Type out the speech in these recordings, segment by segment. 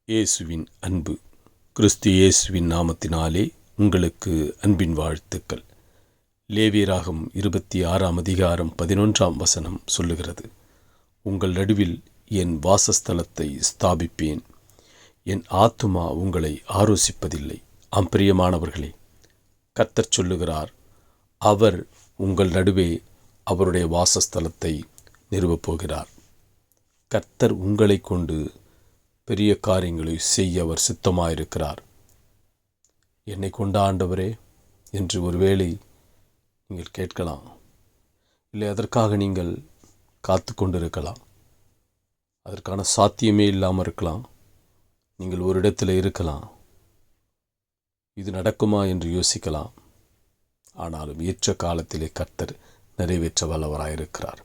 இயேசுவின் அன்பு. கிறிஸ்து இயேசுவின் நாமத்தினாலே உங்களுக்கு அன்பின் வாழ்த்துக்கள். லேவியராகமம் 26 அதிகாரம் 11 சொல்லுகிறது, உங்கள் நடுவில் என் வாசஸ்தலத்தை ஸ்தாபிப்பேன், என் ஆத்துமா உங்களை ஆரோசிப்பதில்லை. பிரியமானவர்களே, கர்த்தர் சொல்லுகிறார், அவர் உங்கள் நடுவே அவருடைய வாசஸ்தலத்தை நிறுவப்போகிறார். கர்த்தர் உங்களை கொண்டு பெரிய காரியங்களை செய்ய அவர் சித்தமாயிருக்கிறார். என்னை கொண்ட ஆண்டவரே என்று ஒருவேளை நீங்கள் கேட்கலாம். இல்லை, அதற்காக நீங்கள் காத்து கொண்டிருக்கலாம். அதற்கான சாத்தியமே இல்லாமல் இருக்கலாம். நீங்கள் ஒரு இடத்துல இருக்கலாம். இது நடக்குமா என்று யோசிக்கலாம். ஆனாலும் ஏற்ற காலத்திலே கர்த்தர் நிறைவேற்ற வல்லவராயிருக்கிறார்.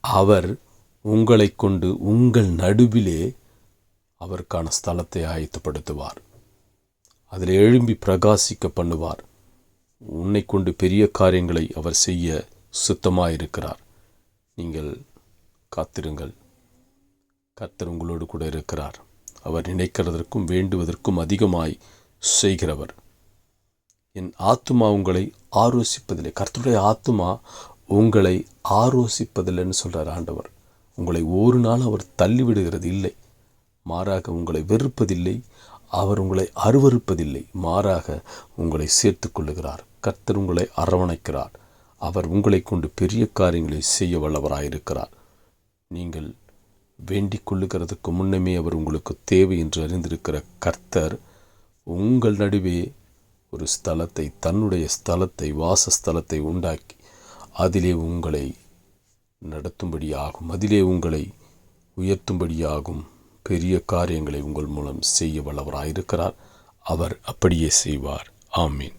அவர் உங்களை கொண்டு உங்கள் நடுவிலே அவருக்கான ஸ்தலத்தை ஆயத்தப்படுத்துவார். அதில் எழும்பி பிரகாசிக்க பண்ணுவார். உன்னை கொண்டு பெரிய காரியங்களை அவர் செய்ய சுத்தமாயிருக்கிறார். நீங்கள் காத்திருங்கள். கர்த்தர் உங்களோடு கூட இருக்கிறார். அவர் நினைக்கிறதற்கும் வேண்டுவதற்கும் அதிகமாய் செய்கிறவர். என் ஆத்துமா உங்களை ஆரோசிப்பதில்லை. கர்த்தருடைய ஆத்துமா உங்களை ஆரோசிப்பதில்லைன்னு சொல்கிறார் ஆண்டவர். உங்களை ஒரு நாள் அவர் தள்ளிவிடுகிறது இல்லை. மாறாக உங்களை வெறுப்பதில்லை. அவர் உங்களை அருவருப்பதில்லை. மாறாக உங்களை சேர்த்து கொள்ளுகிறார். கர்த்தர் உங்களை அரவணைக்கிறார். அவர் உங்களை கொண்டு பெரிய காரியங்களை செய்ய வல்லவராயிருக்கிறார். நீங்கள் வேண்டிக் கொள்ளுகிறதுக்கு முன்னமே அவர் உங்களுக்கு தேவை என்று அறிந்திருக்கிற கர்த்தர் உங்கள் நடுவே ஒரு ஸ்தலத்தை, தன்னுடைய ஸ்தலத்தை, வாசஸ்தலத்தை உண்டாக்கி அதிலே உங்களை நடத்தும்படியாகும், அதிலே உங்களை உயர்த்தும்படியாகும் பெரிய காரியங்களை உங்கள் மூலம் செய்ய வல்லவராயிருக்கிறார். அவர் அப்படியே செய்வார். ஆமீன்.